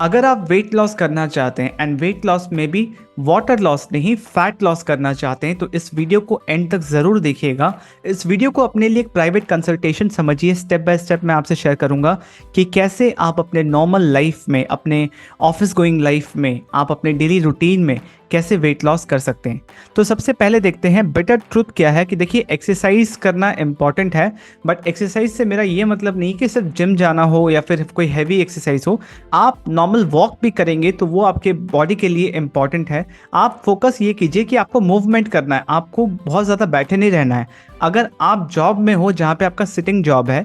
अगर आप weight loss करना चाहते हैं एंड वेट लॉस में भी वाटर लॉस नहीं फैट लॉस करना चाहते हैं तो इस वीडियो को एंड तक ज़रूर देखिएगा। इस वीडियो को अपने लिए एक प्राइवेट कंसल्टेशन समझिए। स्टेप बाय स्टेप मैं आपसे शेयर करूंगा कि कैसे आप अपने नॉर्मल लाइफ में, अपने ऑफिस गोइंग लाइफ में, आप अपने डेली रूटीन में कैसे वेट लॉस कर सकते हैं। तो सबसे पहले देखते हैं बेटर ट्रुथ क्या है कि देखिए एक्सरसाइज करना इंपॉर्टेंट है, बट एक्सरसाइज से मेरा ये मतलब नहीं कि सिर्फ जिम जाना हो या फिर कोई हैवी एक्सरसाइज हो। आप नॉर्मल वॉक भी करेंगे तो वो आपके बॉडी के लिए इंपॉर्टेंट है। आप फोकस ये कीजिए कि आपको मूवमेंट करना है, आपको बहुत ज़्यादा बैठे नहीं रहना है। अगर आप जॉब में हो जहाँ पे आपका सिटिंग जॉब है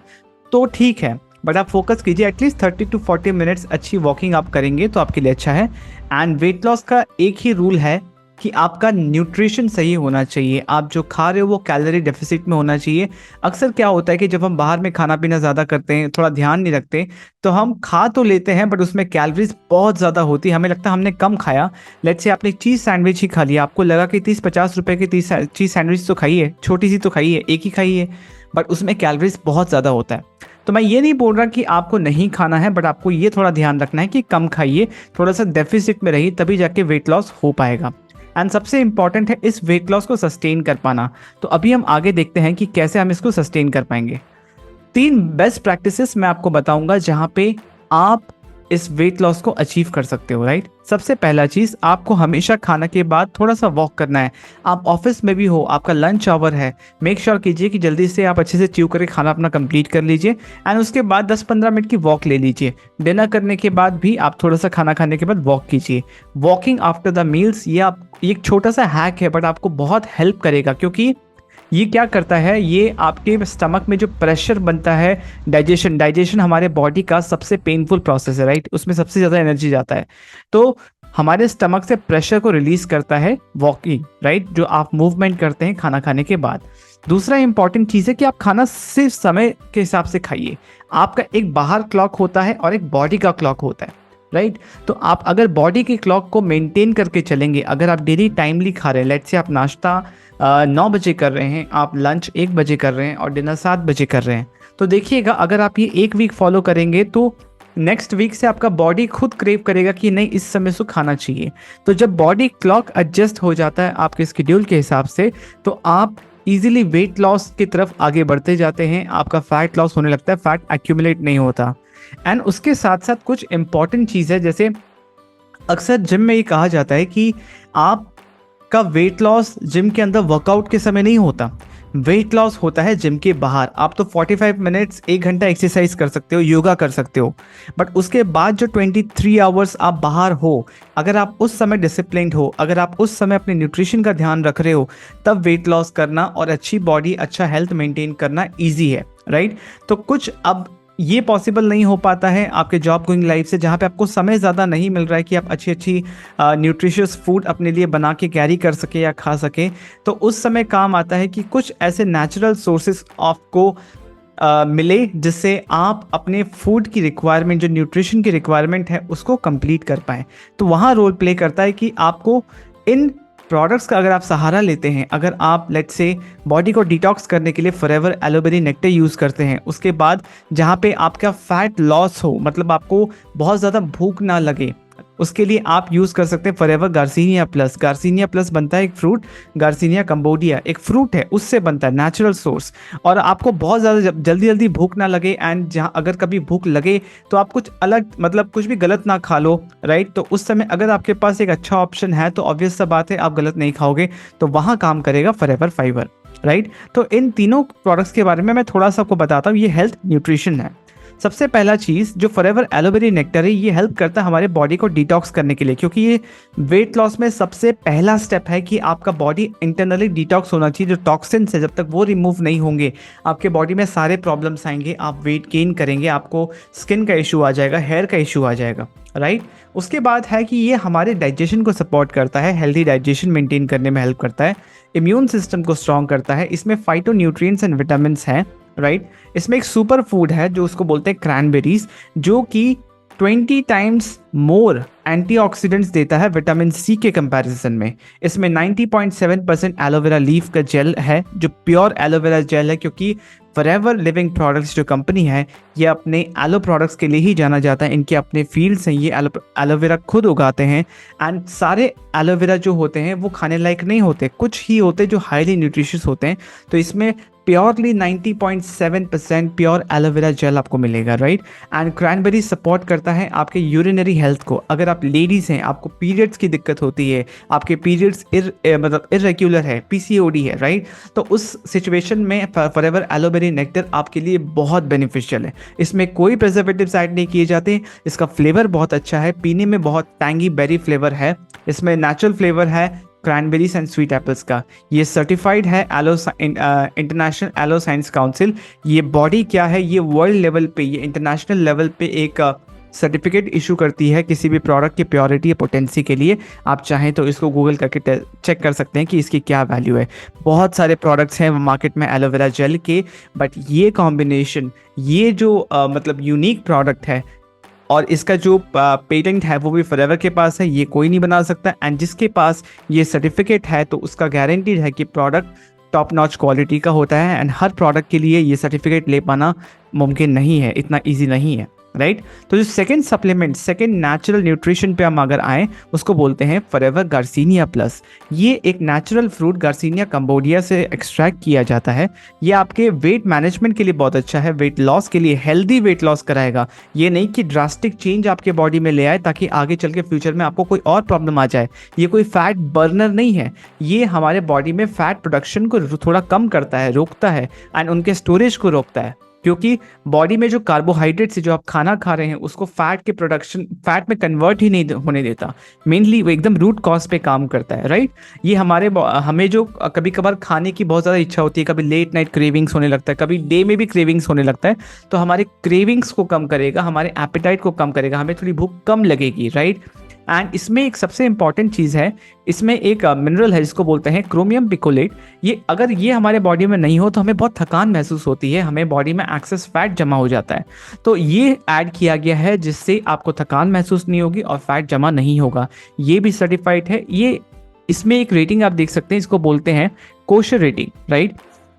तो ठीक है, बट आप फोकस कीजिए एटलीस्ट 30 to 40 मिनट्स अच्छी वॉकिंग आप करेंगे तो आपके लिए अच्छा है। एंड वेट लॉस का एक ही रूल है कि आपका न्यूट्रिशन सही होना चाहिए। आप जो खा रहे हो वो कैलोरी डेफिसिट में होना चाहिए। अक्सर क्या होता है कि जब हम बाहर में खाना पीना ज़्यादा करते हैं, थोड़ा ध्यान नहीं रखते, तो हम खा तो लेते हैं बट उसमें कैलोरीज बहुत ज़्यादा होती है। हमें लगता है हमने कम खाया। लेट्स से आपने चीज़ सैंडविच ही खा लिया, आपको लगा कि 30-50 रुपए की चीज़ सैंडविच तो खाई है, छोटी सी तो खाई है, एक ही खाई है, बट उसमें कैलोरीज बहुत ज़्यादा होता है। तो मैं ये नहीं बोल रहा कि आपको नहीं खाना है, बट आपको ये थोड़ा ध्यान रखना है कि कम खाइए, थोड़ा सा डेफिसिट में रहिए, तभी जाके वेट लॉस हो पाएगा। एंड सबसे इंपॉर्टेंट है इस वेट लॉस को सस्टेन कर पाना। तो अभी हम आगे देखते हैं कि कैसे हम इसको सस्टेन कर पाएंगे। 3 बेस्ट प्रैक्टिसेस मैं आपको बताऊंगा जहां पे आप इस वेट लॉस को अचीव कर सकते हो, राइट। सबसे पहला चीज, आपको हमेशा खाना के बाद थोड़ा सा वॉक करना है। आप ऑफिस में भी हो, आपका लंच आवर है, मेक श्योर कीजिए कि जल्दी से आप अच्छे से च्यू करके खाना अपना कंप्लीट कर लीजिए एंड उसके बाद 10-15 मिनट की वॉक ले लीजिए। डिनर करने के बाद भी आप थोड़ा सा खाना खाने के बाद वॉक कीजिए। वॉकिंग आफ्टर द मील्स ये एक छोटा सा हैक है बट आपको बहुत हेल्प करेगा, क्योंकि ये क्या करता है, ये आपके स्टमक में जो प्रेशर बनता है, डाइजेशन हमारे बॉडी का सबसे पेनफुल प्रोसेस है, राइट। उसमें सबसे ज़्यादा एनर्जी जाता है, तो हमारे स्टमक से प्रेशर को रिलीज करता है वॉकिंग, राइट, जो आप मूवमेंट करते हैं खाना खाने के बाद। दूसरा इंपॉर्टेंट चीज़ है कि आप खाना सिर्फ समय के हिसाब से खाइए। आपका एक बाहर क्लॉक होता है और एक बॉडी का क्लॉक होता है, राइट। तो आप अगर बॉडी के क्लॉक को मेंटेन करके चलेंगे, अगर आप डेली टाइमली खा रहे हैं, लेट्स से आप नाश्ता 9 बजे कर रहे हैं, आप लंच 1 बजे कर रहे हैं और डिनर 7 बजे कर रहे हैं, तो देखिएगा अगर आप ये एक वीक फॉलो करेंगे तो नेक्स्ट वीक से आपका बॉडी खुद क्रेव करेगा कि नहीं इस समय से खाना चाहिए। तो जब बॉडी क्लॉक एडजस्ट हो जाता है आपके स्केड्यूल के हिसाब से, तो आप इजीली वेट लॉस की तरफ आगे बढ़ते जाते हैं। आपका फैट लॉस होने लगता है, फैट एक्यूमुलेट नहीं होता। एंड उसके साथ साथ कुछ इंपॉर्टेंट चीज़ है, जैसे अक्सर जिम में ये कहा जाता है कि आप का वेट लॉस जिम के अंदर वर्कआउट के समय नहीं होता, वेट लॉस होता है जिम के बाहर। आप तो 45 मिनट्स 1 घंटा एक्सरसाइज कर सकते हो, योगा कर सकते हो, बट उसके बाद जो 23 आवर्स आप बाहर हो, अगर आप उस समय डिसिप्लिन्ड हो, अगर आप उस समय अपने न्यूट्रिशन का ध्यान रख रहे हो, तब वेट लॉस करना और अच्छी बॉडी, अच्छा हेल्थ मेंटेन करना ईजी है, राइट। तो कुछ अब ये पॉसिबल नहीं हो पाता है आपके जॉब गोइंग लाइफ से, जहाँ पे आपको समय ज़्यादा नहीं मिल रहा है कि आप अच्छी अच्छी न्यूट्रिशियस फूड अपने लिए बना के कैरी कर सके या खा सके। तो उस समय काम आता है कि कुछ ऐसे नेचुरल सोर्सेस आपको मिले जिससे आप अपने फूड की रिक्वायरमेंट, जो न्यूट्रिशन की रिक्वायरमेंट है, उसको कंप्लीट कर पाएँ। तो वहाँ रोल प्ले करता है कि आपको इन प्रोडक्ट्स का अगर आप सहारा लेते हैं, अगर आप लेट्स से बॉडी को डिटॉक्स करने के लिए फॉरएवर एलोवेरा नेक्टर यूज़ करते हैं, उसके बाद जहाँ पे आपका फैट लॉस हो, मतलब आपको बहुत ज़्यादा भूख ना लगे, उसके लिए आप यूज़ कर सकते हैं forever garcinia plus. Garcinia plus बनता है एक फ्रूट, गार्सिनिया कंबोडिया एक फ्रूट है, उससे बनता है, नेचुरल सोर्स। और आपको बहुत ज़्यादा जल्दी भूख ना लगे, एंड जहाँ अगर कभी भूख लगे तो आप कुछ अलग, मतलब कुछ भी गलत ना खा लो, राइट। तो उस समय अगर आपके पास एक अच्छा ऑप्शन है तो ऑब्वियस सा बात है आप गलत नहीं खाओगे, तो वहाँ काम करेगा फॉरएवर फाइबर, राइट। तो इन तीनों प्रोडक्ट्स के बारे में मैं थोड़ा सा आपको बताता हूँ। ये हेल्थ न्यूट्रिशन है। सबसे पहला चीज़ जो फॉरएवर एलोवेरा नेक्टर है, ये हेल्प करता है हमारे बॉडी को डिटॉक्स करने के लिए, क्योंकि ये वेट लॉस में सबसे पहला स्टेप है कि आपका बॉडी इंटरनली डिटॉक्स होना चाहिए। जो टॉक्सिन्स है जब तक वो रिमूव नहीं होंगे, आपके बॉडी में सारे प्रॉब्लम्स आएंगे, आप वेट गेन करेंगे, आपको स्किन का इशू आ जाएगा, हेयर का इशू आ जाएगा, राइट। उसके बाद है कि ये हमारे डाइजेशन को सपोर्ट करता है, हेल्दी डाइजेशन मेंटेन करने में हेल्प करता है, इम्यून सिस्टम को स्ट्रॉन्ग करता है। इसमें फाइटो न्यूट्रिएंट्स एंड विटामिन हैं, राइट। इसमें एक सुपर फूड है जो उसको बोलते हैं क्रैनबेरीज, जो कि 20 टाइम्स मोर एंटीऑक्सीडेंट्स देता है विटामिन सी के कंपैरिजन में। इसमें 90.7% एलोवेरा लीफ का जेल है, जो प्योर एलोवेरा जेल है, क्योंकि फॉरएवर लिविंग प्रोडक्ट्स जो कंपनी है ये अपने एलो प्रोडक्ट्स के लिए ही जाना जाता है। इनके अपने फील्ड्स हैं, ये एलोवेरा खुद उगाते हैं एंड सारे एलोवेरा जो होते हैं वो खाने लायक नहीं होते, कुछ ही होते जो हाईली न्यूट्रिशियस होते हैं। तो इसमें प्योरली 90.7% प्योर एलोवेरा जेल आपको मिलेगा, राइट। एंड क्रैनबेरी सपोर्ट करता है आपके यूरिनरी हेल्थ को। अगर आप लेडीज़ हैं, आपको पीरियड्स की दिक्कत होती है, आपके पीरियड्स मतलब इरेग्युलर है, पीसीओडी है, राइट, तो उस सिचुएशन में फॉरएवर एलोवेरा नेक्टर आपके लिए बहुत बेनिफिशियल है। इसमें कोई प्रिजर्वेटिव्स ऐड नहीं किए जाते। इसका फ्लेवर बहुत अच्छा है, पीने में बहुत टैंगी बेरी फ्लेवर है। इसमें नेचुरल फ्लेवर है क्रैनबेरीज एंड स्वीट एप्पल्स का। ये सर्टिफाइड है इंटरनेशनल एलो साइंस काउंसिल। ये बॉडी क्या है, ये वर्ल्ड लेवल पे, ये इंटरनेशनल लेवल पे एक सर्टिफिकेट इशू करती है किसी भी प्रोडक्ट की प्योरिटी या पोटेंसी के लिए। आप चाहें तो इसको गूगल करके चेक कर सकते हैं कि इसकी क्या वैल्यू है। बहुत सारे प्रोडक्ट्स हैं मार्केट में एलोवेरा जेल के, बट ये कॉम्बिनेशन, ये जो मतलब यूनिक प्रोडक्ट है और इसका जो पेटेंट है वो भी फॉरएवर के पास है, ये कोई नहीं बना सकता। एंड जिसके पास ये सर्टिफिकेट है तो उसका गारंटीड है कि प्रोडक्ट टॉप नॉच क्वालिटी का होता है। एंड हर प्रोडक्ट के लिए ये सर्टिफिकेट ले पाना मुमकिन नहीं है, इतना ईजी नहीं है, राइट। तो जो second supplement, second natural nutrition पे हम अगर आएँ उसको बोलते हैं फॉरएवर गार्सिनिया प्लस। ये एक नेचुरल फ्रूट गार्सिनिया कंबोडिया से एक्सट्रैक्ट किया जाता है। ये आपके वेट मैनेजमेंट के लिए बहुत अच्छा है, वेट लॉस के लिए, हेल्दी वेट लॉस कराएगा। ये नहीं कि ड्रास्टिक चेंज आपके बॉडी में ले आए ताकि आगे चल के फ्यूचर में आपको कोई और प्रॉब्लम आ जाए। ये कोई फैट बर्नर नहीं है, ये हमारे बॉडी में फैट प्रोडक्शन को थोड़ा कम करता है, रोकता है एंड उनके स्टोरेज को रोकता है। क्योंकि बॉडी में जो कार्बोहाइड्रेट्स जो आप खाना खा रहे हैं उसको फैट के प्रोडक्शन, फैट में कन्वर्ट ही नहीं होने देता। मेनली वो एकदम रूट कॉज पे काम करता है, राइट। ये हमें जो कभी कभार खाने की बहुत ज़्यादा इच्छा होती है, कभी लेट नाइट क्रेविंग्स होने लगता है, कभी डे में भी क्रेविंग्स होने लगता है, तो हमारे क्रेविंग्स को कम करेगा, हमारे एपेटाइट को कम करेगा, हमें थोड़ी भूख कम लगेगी, राइट। एंड इसमें एक सबसे इंपॉर्टेंट चीज़ है, इसमें एक मिनरल है जिसको बोलते हैं क्रोमियम पिकोलेट। ये अगर ये हमारे बॉडी में नहीं हो तो हमें बहुत थकान महसूस होती है, हमें बॉडी में एक्सेस फैट जमा हो जाता है। तो ये ऐड किया गया है जिससे आपको थकान महसूस नहीं होगी और फैट जमा नहीं होगा। ये भी सर्टिफाइड है। ये इसमें एक रेटिंग आप देख सकते हैं, इसको बोलते हैं कोशर रेटिंग, राइट।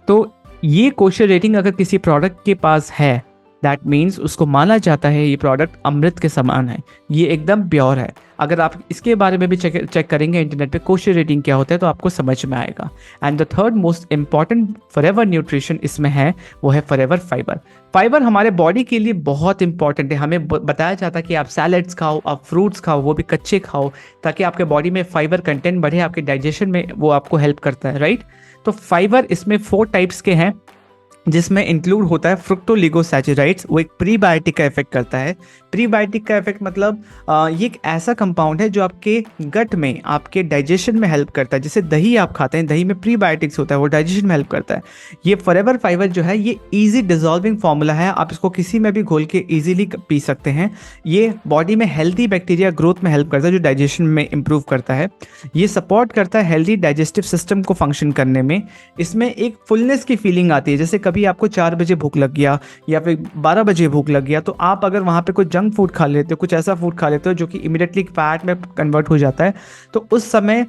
तो ये कोशर रेटिंग अगर किसी प्रोडक्ट के पास है, दैट मीन्स उसको माना जाता है ये प्रोडक्ट अमृत के समान है, ये एकदम प्योर है। अगर आप इसके बारे में भी चेक करेंगे इंटरनेट पे कोशर रेटिंग क्या होता है तो आपको समझ में आएगा। And the third most important forever nutrition इसमें है वो है फॉरएवर फाइबर। फाइबर हमारे बॉडी के लिए बहुत इंपॉर्टेंट है। हमें बताया जाता है कि आप सैलड्स खाओ, आप फ्रूट्स खाओ, वो भी कच्चे खाओ, ताकि आपके बॉडी में फाइबर कंटेंट बढ़े, आपके डाइजेशन में वो आपको हेल्प करता है, राइट। तो फाइबर इसमें 4 टाइप्स के हैं जिसमें इंक्लूड होता है फ्रुक्टोलिगोसैचराइड्स। वो एक प्रीबायोटिक का इफेक्ट करता है। प्रीबायोटिक का इफेक्ट मतलब ये एक ऐसा कंपाउंड है जो आपके गट में, आपके डाइजेशन में हेल्प करता है। जैसे दही आप खाते हैं, दही में प्रीबायोटिक्स होता है, वो डाइजेशन में हेल्प करता है। ये फॉरएवर फाइबर जो है ये इजी डिजॉल्विंग फॉर्मूला है, आप इसको किसी में भी घोल के इजीली पी सकते हैं। ये बॉडी में हेल्दी बैक्टीरिया ग्रोथ में हेल्प करता है, जो डाइजेशन में इंप्रूव करता है। ये सपोर्ट करता है हेल्दी डाइजेस्टिव सिस्टम को फंक्शन करने में। इसमें एक फुलनेस की फीलिंग आती है। जैसे कभी आपको 4 बजे भूख लग गया या फिर 12 बजे भूख लग गया, तो आप अगर वहाँ पे कुछ जंक फूड खा लेते हो, कुछ ऐसा फूड खा लेते हो जो कि इमीडिएटली फैट में कन्वर्ट हो जाता है, तो उस समय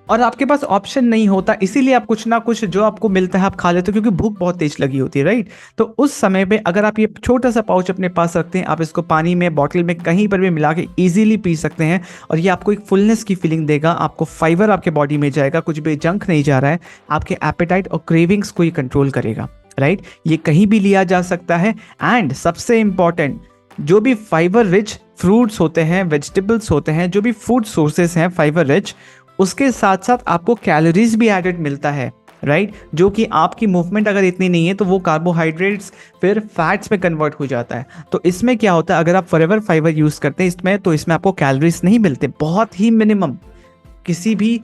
और आपके पास ऑप्शन नहीं होता, इसीलिए आप कुछ ना कुछ जो आपको मिलता है आप खा लेते हो क्योंकि भूख बहुत तेज लगी होती है, राइट। तो उस समय पे अगर आप ये छोटा सा पाउच अपने पास रखते हैं, आप इसको पानी में, बॉटल में, कहीं पर भी मिला के ईजिली पी सकते हैं और ये आपको एक फुलनेस की फीलिंग देगा। आपको फाइबर आपके बॉडी में जाएगा, कुछ भी जंक नहीं जा रहा है, आपके एपेटाइट और क्रेविंग्स को ही कंट्रोल करेगा, राइट। ये कहीं भी लिया जा सकता है। एंड सबसे इंपॉर्टेंट, जो भी फाइबर रिच फ्रूट्स होते हैं, वेजिटेबल्स होते हैं, जो भी फूड सोर्सेस हैं फाइबर रिच, उसके साथ साथ आपको कैलोरीज भी एडेड मिलता है, राइट। जो कि आपकी मूवमेंट अगर इतनी नहीं है तो वो कार्बोहाइड्रेट्स फिर फैट्स में कन्वर्ट हो जाता है। तो इसमें क्या होता है, अगर आप फॉरएवर फाइबर यूज़ करते हैं इसमें, तो इसमें आपको कैलोरीज नहीं मिलते, बहुत ही मिनिमम। किसी भी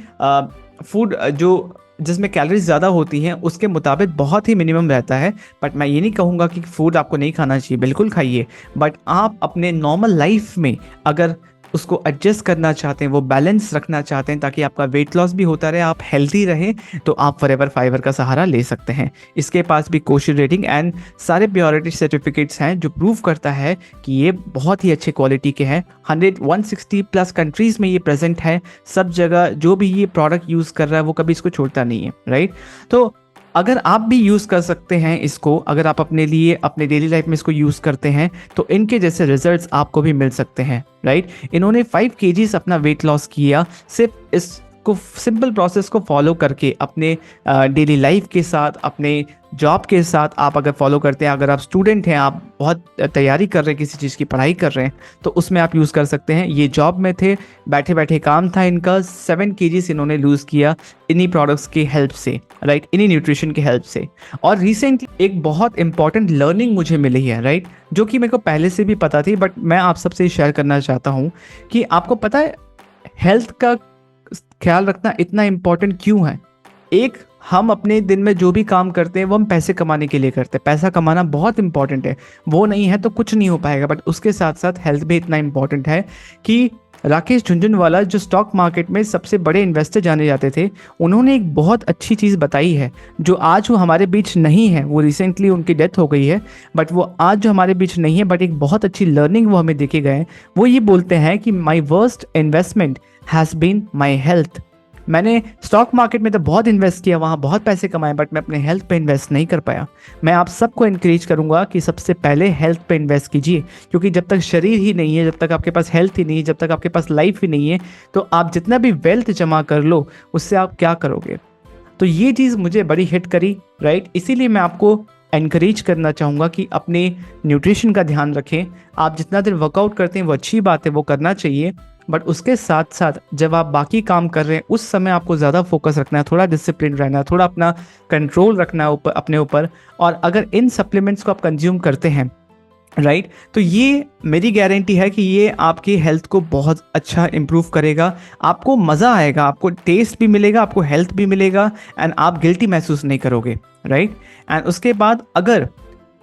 फूड जो जिसमें कैलोरीज ज़्यादा होती हैं उसके मुताबिक बहुत ही मिनिमम रहता है। बट मैं ये नहीं कहूँगा कि फूड आपको नहीं खाना चाहिए, बिल्कुल खाइए, बट आप अपने नॉर्मल लाइफ में अगर उसको एडजस्ट करना चाहते हैं, वो बैलेंस रखना चाहते हैं ताकि आपका वेट लॉस भी होता रहे, आप हेल्दी रहें, तो आप फॉरएवर फाइबर का सहारा ले सकते हैं। इसके पास भी कोशर रेटिंग एंड सारे प्योरिटी सर्टिफिकेट्स हैं जो प्रूव करता है कि ये बहुत ही अच्छे क्वालिटी के हैं। 160 प्लस कंट्रीज़ में ये प्रेजेंट है। सब जगह जो भी ये प्रोडक्ट यूज़ कर रहा है वो कभी इसको छोड़ता नहीं है, राइट। तो अगर आप भी यूज़ कर सकते हैं इसको, अगर आप अपने लिए अपने डेली लाइफ में इसको यूज़ करते हैं तो इनके जैसे रिजल्ट्स आपको भी मिल सकते हैं, राइट। इन्होंने 5 केजीज अपना वेट लॉस किया सिर्फ इसको सिंपल प्रोसेस को फॉलो करके अपने डेली लाइफ के साथ, अपने जॉब के साथ आप अगर फॉलो करते हैं, अगर आप स्टूडेंट हैं, आप बहुत तैयारी कर रहे हैं, किसी चीज़ की पढ़ाई कर रहे हैं, तो उसमें आप यूज़ कर सकते हैं। ये जॉब में थे, बैठे बैठे काम था इनका, 7 केजीज इन्होंने लूज़ किया इन्हीं प्रोडक्ट्स की हेल्प से, राइट, इन्हीं न्यूट्रिशन की हेल्प से। और रिसेंटली एक बहुत इंपॉर्टेंट लर्निंग मुझे मिली है, राइट, जो कि मेरे को पहले से भी पता थी, बट मैं आप सबसे शेयर करना चाहता हूँ कि आपको पता है हेल्थ का ख्याल रखना इतना इम्पोर्टेंट क्यों है। एक, हम अपने दिन में जो भी काम करते हैं वो हम पैसे कमाने के लिए करते हैं, पैसा कमाना बहुत इंपॉर्टेंट है, वो नहीं है तो कुछ नहीं हो पाएगा, बट उसके साथ साथ हेल्थ भी इतना इंपॉर्टेंट है कि राकेश झुनझुनवाला जो स्टॉक मार्केट में सबसे बड़े इन्वेस्टर जाने जाते थे, उन्होंने एक बहुत अच्छी चीज़ बताई है जो आज वो हमारे बीच नहीं है, वो रिसेंटली उनकी डेथ हो गई है, बट वो आज जो हमारे बीच नहीं है, बट एक बहुत अच्छी लर्निंग वो हमें देके गए। वो ये बोलते हैं कि my worst investment has been my health. मैंने स्टॉक मार्केट में तो बहुत इन्वेस्ट किया, वहाँ बहुत पैसे कमाए, बट मैं अपने हेल्थ पे इन्वेस्ट नहीं कर पाया। मैं आप सबको इनकरेज करूँगा कि सबसे पहले हेल्थ पे इन्वेस्ट कीजिए, क्योंकि जब तक शरीर ही नहीं है, जब तक आपके पास हेल्थ ही नहीं है, जब तक आपके पास लाइफ ही नहीं है, तो आप जितना भी वेल्थ जमा कर लो उससे आप क्या करोगे। तो ये चीज़ मुझे बड़ी हिट करी, राइट। इसीलिए मैं आपको एनकरेज करना चाहूँगा कि अपने न्यूट्रिशन का ध्यान रखें। आप जितना देर वर्कआउट करते हैं वो अच्छी बात है, वो करना चाहिए, बट उसके साथ साथ जब आप बाकी काम कर रहे हैं उस समय आपको ज़्यादा फोकस रखना है, थोड़ा डिसिप्लिन रहना है, थोड़ा अपना कंट्रोल रखना है अपने ऊपर। और अगर इन सप्लीमेंट्स को आप कंज्यूम करते हैं, राइट, तो ये मेरी गारंटी है कि ये आपकी हेल्थ को बहुत अच्छा इम्प्रूव करेगा। आपको मज़ा आएगा, आपको टेस्ट भी मिलेगा, आपको हेल्थ भी मिलेगा, एंड आप गिल्टी महसूस नहीं करोगे, राइट। एंड उसके बाद अगर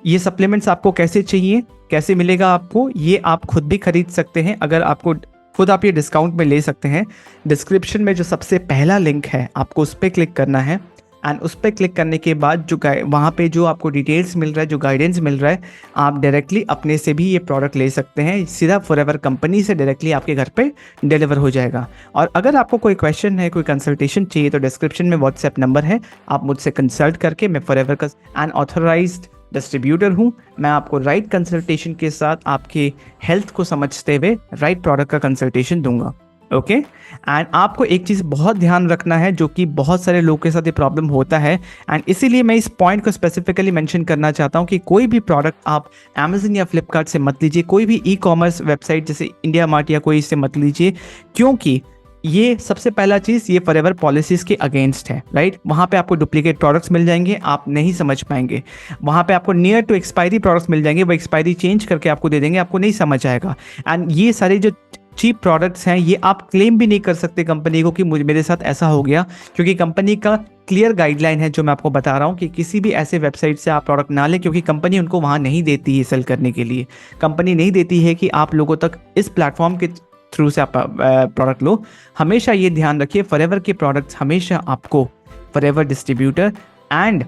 ये सप्लीमेंट्स आपको कैसे चाहिए, कैसे मिलेगा आपको, ये आप खुद भी खरीद सकते हैं। अगर आपको खुद, आप ये डिस्काउंट में ले सकते हैं। डिस्क्रिप्शन में जो सबसे पहला लिंक है आपको उस पर क्लिक करना है, एंड उस पर क्लिक करने के बाद जो वहाँ पे जो आपको डिटेल्स मिल रहा है, जो गाइडेंस मिल रहा है, आप डायरेक्टली अपने से भी ये प्रोडक्ट ले सकते हैं। सीधा फॉरएवर कंपनी से डायरेक्टली आपके घर पे डिलीवर हो जाएगा। और अगर आपको कोई क्वेश्चन है, कोई कंसल्टेशन चाहिए, तो डिस्क्रिप्शन में व्हाट्सएप नंबर है, आप मुझसे कंसल्ट करके, मैं फॉरएवर का एन ऑथराइज्ड डिस्ट्रीब्यूटर हूँ, मैं आपको राइट कंसल्टेशन के साथ आपके हेल्थ को समझते हुए राइट प्रोडक्ट का कंसल्टेशन दूंगा, ओके। एंड आपको एक चीज़ बहुत ध्यान रखना है, जो कि बहुत सारे लोगों के साथ ये प्रॉब्लम होता है, एंड इसीलिए मैं इस पॉइंट को स्पेसिफिकली मेंशन करना चाहता हूँ कि कोई भी प्रोडक्ट आप अमेजन या फ्लिपकार्ट से मत लीजिए, कोई भी ई कॉमर्स वेबसाइट जैसे इंडिया मार्ट या कोई से मत लीजिए, क्योंकि ये सबसे पहला चीज़, ये फॉरएवर पॉलिसीज़ के अगेंस्ट है, राइट। वहाँ पे आपको डुप्लीकेट प्रोडक्ट्स मिल जाएंगे, आप नहीं समझ पाएंगे। वहाँ पे आपको नियर टू एक्सपायरी प्रोडक्ट्स मिल जाएंगे, वो एक्सपायरी चेंज करके आपको दे देंगे, आपको नहीं समझ आएगा। एंड ये सारे जो चीप प्रोडक्ट्स हैं, ये आप क्लेम भी नहीं कर सकते कंपनी को कि मेरे साथ ऐसा हो गया, क्योंकि कंपनी का क्लियर गाइडलाइन है जो मैं आपको बता रहा हूँ कि किसी भी ऐसे वेबसाइट से आप प्रोडक्ट ना लें, क्योंकि कंपनी उनको वहाँ नहीं देती है सेल करने के लिए। कंपनी नहीं देती है कि आप लोगों तक इस प्लेटफॉर्म के थ्रू से आप प्रोडक्ट लो। हमेशा ये ध्यान रखिए, फॉरएवर के प्रोडक्ट्स हमेशा आपको फॉरएवर डिस्ट्रीब्यूटर एंड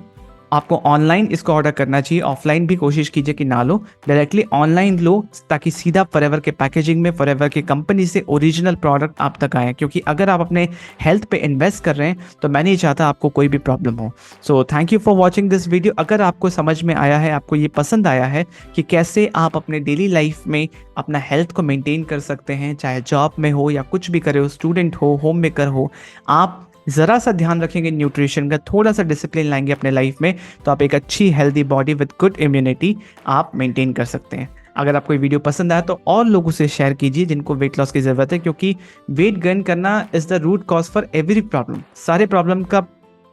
आपको ऑनलाइन इसको ऑर्डर करना चाहिए। ऑफलाइन भी कोशिश कीजिए कि ना लो, डायरेक्टली ऑनलाइन लो, ताकि सीधा फॉरएवर के पैकेजिंग में फॉरएवर की कंपनी से ओरिजिनल प्रोडक्ट आप तक आए। क्योंकि अगर आप अपने हेल्थ पे इन्वेस्ट कर रहे हैं तो मैं नहीं चाहता आपको कोई भी प्रॉब्लम हो। So thank you for watching this video. अगर आपको समझ में आया है, आपको ये पसंद आया है कि कैसे आप अपने डेली लाइफ में अपना हेल्थ को मेंटेन कर सकते हैं, चाहे जॉब में हो या कुछ भी करे हो, स्टूडेंट हो, होम मेकर हो, आप ज़रा सा ध्यान रखेंगे न्यूट्रिशन का, थोड़ा सा डिसिप्लिन लाएंगे अपने लाइफ में, तो आप एक अच्छी healthy body with good immunity आप मेंटेन कर सकते हैं। अगर आपको ये वीडियो पसंद आया तो और लोगों से शेयर कीजिए जिनको वेट लॉस की ज़रूरत है, क्योंकि वेट गेन करना is the root cause for every problem. सारे प्रॉब्लम का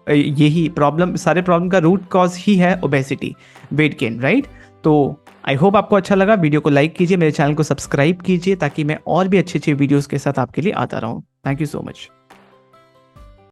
सारे प्रॉब्लम का रूट कॉज ही है ओबेसिटी, वेट गेन, राइट। तो आई होप आपको अच्छा लगा। वीडियो को लाइक कीजिए, मेरे चैनल को सब्सक्राइब कीजिए, ताकि मैं और भी अच्छी अच्छी वीडियोज़ के साथ आपके लिए आता रहूँ। Thank you so much.